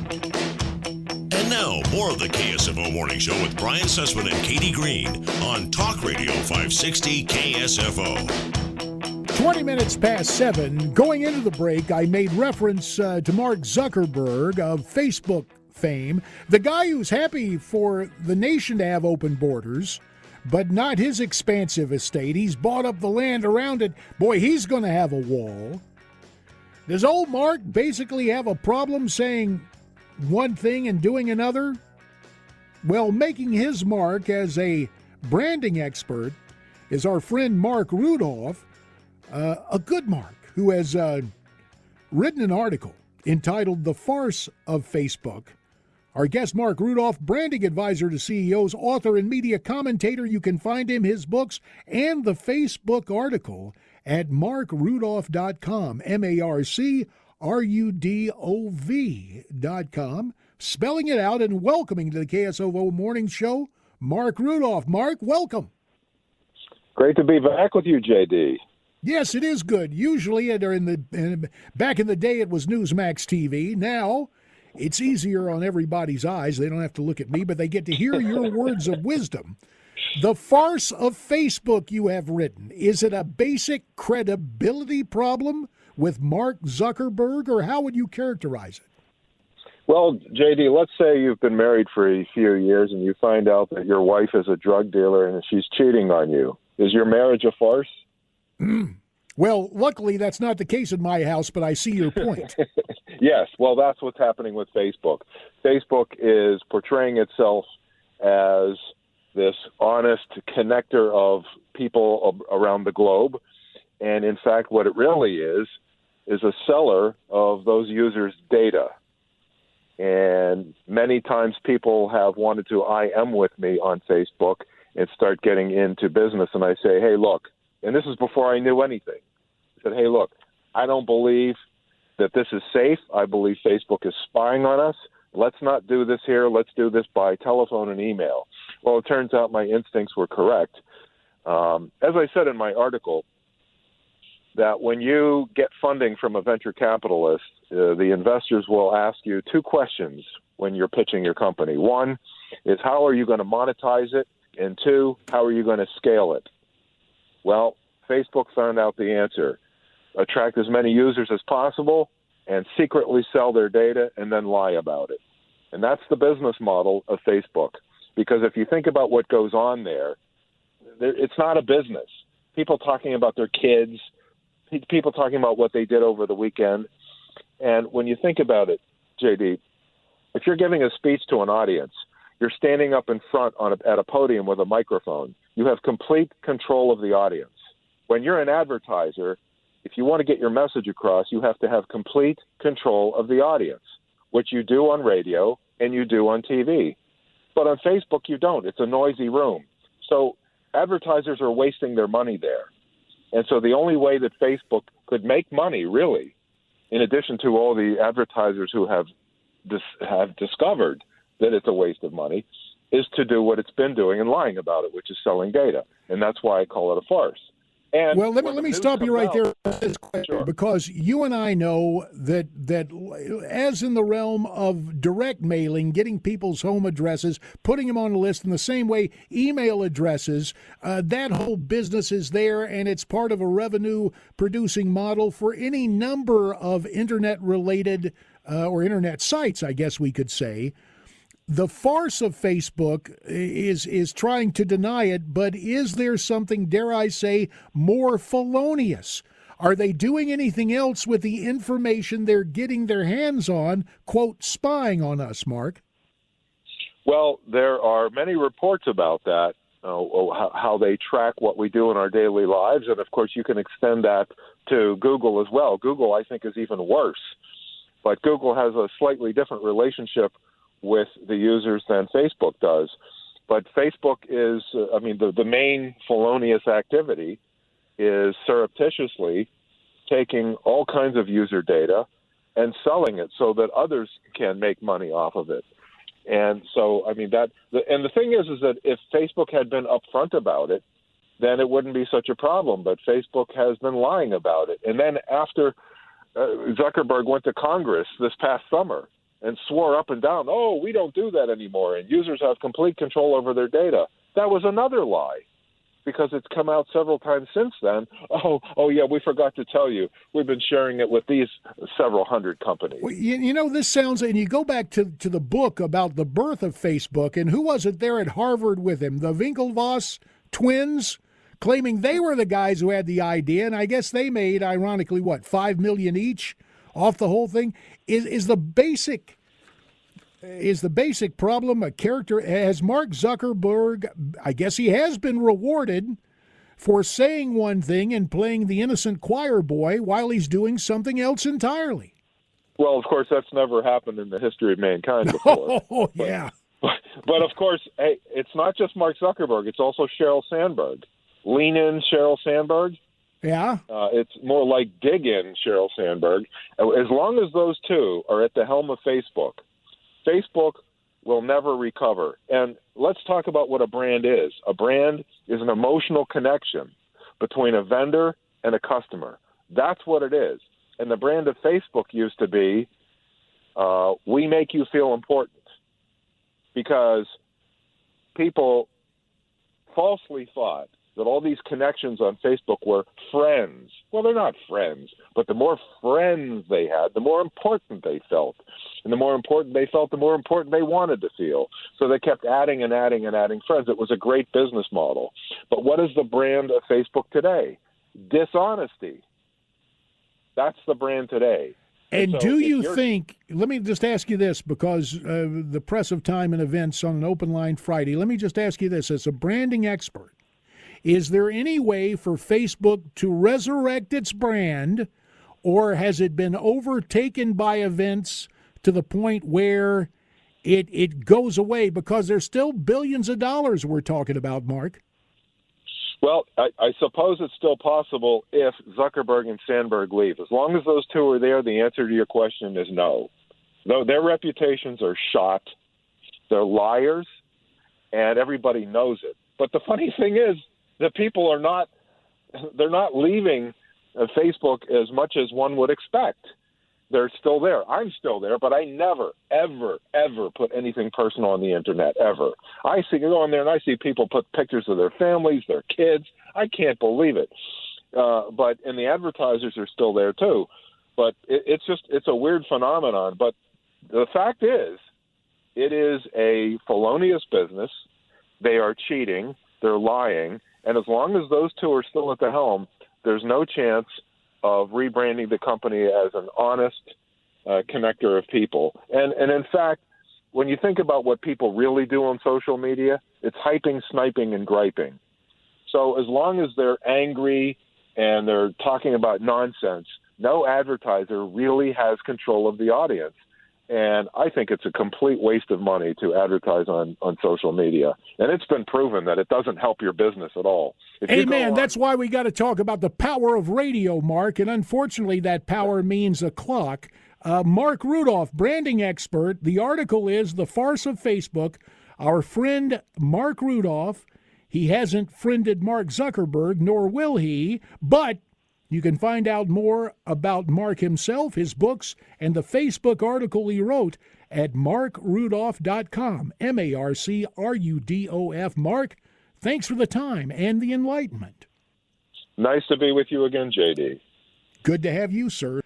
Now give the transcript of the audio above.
And now, more of the KSFO Morning Show with Brian Sussman and Katie Green on Talk Radio 560 KSFO. 20 minutes past 7. Going into the break, I made reference to Mark Zuckerberg of Facebook fame, the guy who's happy for the nation to have open borders, but not his expansive estate. He's bought up the land around it. Boy, he's going to have a wall. Does old Mark basically have a problem saying one thing and doing another? Well, making his mark as a branding expert is our friend Marc Rudov, a good Mark, who has written an article entitled The Farce of Facebook. Our guest, Marc Rudov, branding advisor to CEOs, author and media commentator. You can find him, his books, and the Facebook article at marcrudov.com, MarcRudov.com. Spelling it out and welcoming to the KSFO Morning Show, Marc Rudov. Mark, welcome. Great to be back with you, JD. Yes, it is good. Usually, back in the day, it was Newsmax TV. Now, it's easier on everybody's eyes. They don't have to look at me, but they get to hear your words of wisdom. The Farce of Facebook you have written. Is it a basic credibility problem with Mark Zuckerberg, or how would you characterize it? Well, JD, let's say you've been married for a few years and you find out that your wife is a drug dealer and she's cheating on you. Is your marriage a farce? Well, luckily that's not the case in my house, but I see your point. Yes, well, that's what's happening with Facebook. Facebook is portraying itself as this honest connector of people around the globe. And in fact, what it really is a seller of those users' data. And many times people have wanted to IM with me on Facebook and start getting into business. And I say, hey, look, and this is before I knew anything. I said, hey, look, I don't believe that this is safe. I believe Facebook is spying on us. Let's not do this here. Let's do this by telephone and email. Well, it turns out my instincts were correct. As I said in my article, that when you get funding from a venture capitalist, the investors will ask you two questions when you're pitching your company. One is, how are you going to monetize it? And two, how are you going to scale it? Well, Facebook found out the answer. Attract as many users as possible and secretly sell their data and then lie about it. And that's the business model of Facebook. Because if you think about what goes on there, it's not a business. People talking about their kids, people talking about what they did over the weekend. And when you think about it, JD, if you're giving a speech to an audience, you're standing up in front at a podium with a microphone. You have complete control of the audience. When you're an advertiser, if you want to get your message across, you have to have complete control of the audience, which you do on radio and you do on TV. But on Facebook, you don't. It's a noisy room. So advertisers are wasting their money there. And so the only way that Facebook could make money, really, in addition to all the advertisers who have discovered that it's a waste of money, is to do what it's been doing and lying about it, which is selling data. And that's why I call it a farce. And well, let me stop you right there, sure. Because you and I know that as in the realm of direct mailing, getting people's home addresses, putting them on a list in the same way email addresses, that whole business is there, and it's part of a revenue-producing model for any number of internet-related or internet sites, I guess we could say. The farce of Facebook is trying to deny it, but is there something, dare I say, more felonious? Are they doing anything else with the information they're getting their hands on, quote, spying on us, Mark? Well, there are many reports about that, how they track what we do in our daily lives. And, of course, you can extend that to Google as well. Google, I think, is even worse. But Google has a slightly different relationship with the users than Facebook does. But Facebook is, the main felonious activity is surreptitiously taking all kinds of user data and selling it so that others can make money off of it. And so, and the thing is that if Facebook had been upfront about it, then it wouldn't be such a problem. But Facebook has been lying about it. And then after Zuckerberg went to Congress this past summer and swore up and down, oh, we don't do that anymore, and users have complete control over their data. That was another lie, because it's come out several times since then. Oh yeah, we forgot to tell you. We've been sharing it with these several hundred companies. Well, you know, this sounds, and you go back to the book about the birth of Facebook, and who was it there at Harvard with him? The Winklevoss twins, claiming they were the guys who had the idea, and I guess they made, ironically, what, $5 million each off the whole thing? Is the basic problem a character? Has Mark Zuckerberg, I guess he has been rewarded for saying one thing and playing the innocent choir boy while he's doing something else entirely. Well, of course, that's never happened in the history of mankind before. Oh, yeah. But of course, hey, it's not just Mark Zuckerberg. It's also Sheryl Sandberg. Lean in Sheryl Sandberg. Yeah. It's more like dig in Sheryl Sandberg. As long as those two are at the helm of Facebook, Facebook will never recover. And let's talk about what a brand is. A brand is an emotional connection between a vendor and a customer. That's what it is. And the brand of Facebook used to be, we make you feel important, because people falsely thought that all these connections on Facebook were friends. Well, they're not friends, but the more friends they had, the more important they felt. And the more important they felt, the more important they wanted to feel. So they kept adding and adding and adding friends. It was a great business model. But what is the brand of Facebook today? Dishonesty. That's the brand today. And so do you think, let me just ask you this, because the press of time and events on an open line Friday, let me just ask you this, as a branding expert, is there any way for Facebook to resurrect its brand, or has it been overtaken by events to the point where it goes away? Because there's still billions of dollars we're talking about, Mark. Well, I suppose it's still possible if Zuckerberg and Sandberg leave. As long as those two are there, the answer to your question is no. Though their reputations are shot, they're liars, and everybody knows it. But the funny thing is that people are they're not leaving Facebook as much as one would expect. They're still there. I'm still there, but I never, ever, ever put anything personal on the internet, ever. I go on there and I see people put pictures of their families, their kids. I can't believe it. And the advertisers are still there too. But it's a weird phenomenon. But the fact is, it is a felonious business. They are cheating. They're lying. And as long as those two are still at the helm, there's no chance of rebranding the company as an honest connector of people. And in fact, when you think about what people really do on social media, it's hyping, sniping, and griping. So as long as they're angry and they're talking about nonsense, no advertiser really has control of the audience. And I think it's a complete waste of money to advertise on social media. And it's been proven that it doesn't help your business at all. Amen. That's why we got to talk about the power of radio, Mark. And unfortunately, that power means a clock. Marc Rudov, branding expert. The article is The Farce of Facebook. Our friend Marc Rudov, he hasn't friended Mark Zuckerberg, nor will he, but you can find out more about Mark himself, his books, and the Facebook article he wrote at marcrudoff.com, MarcRudoff. Mark, thanks for the time and the enlightenment. Nice to be with you again, JD. Good to have you, sir.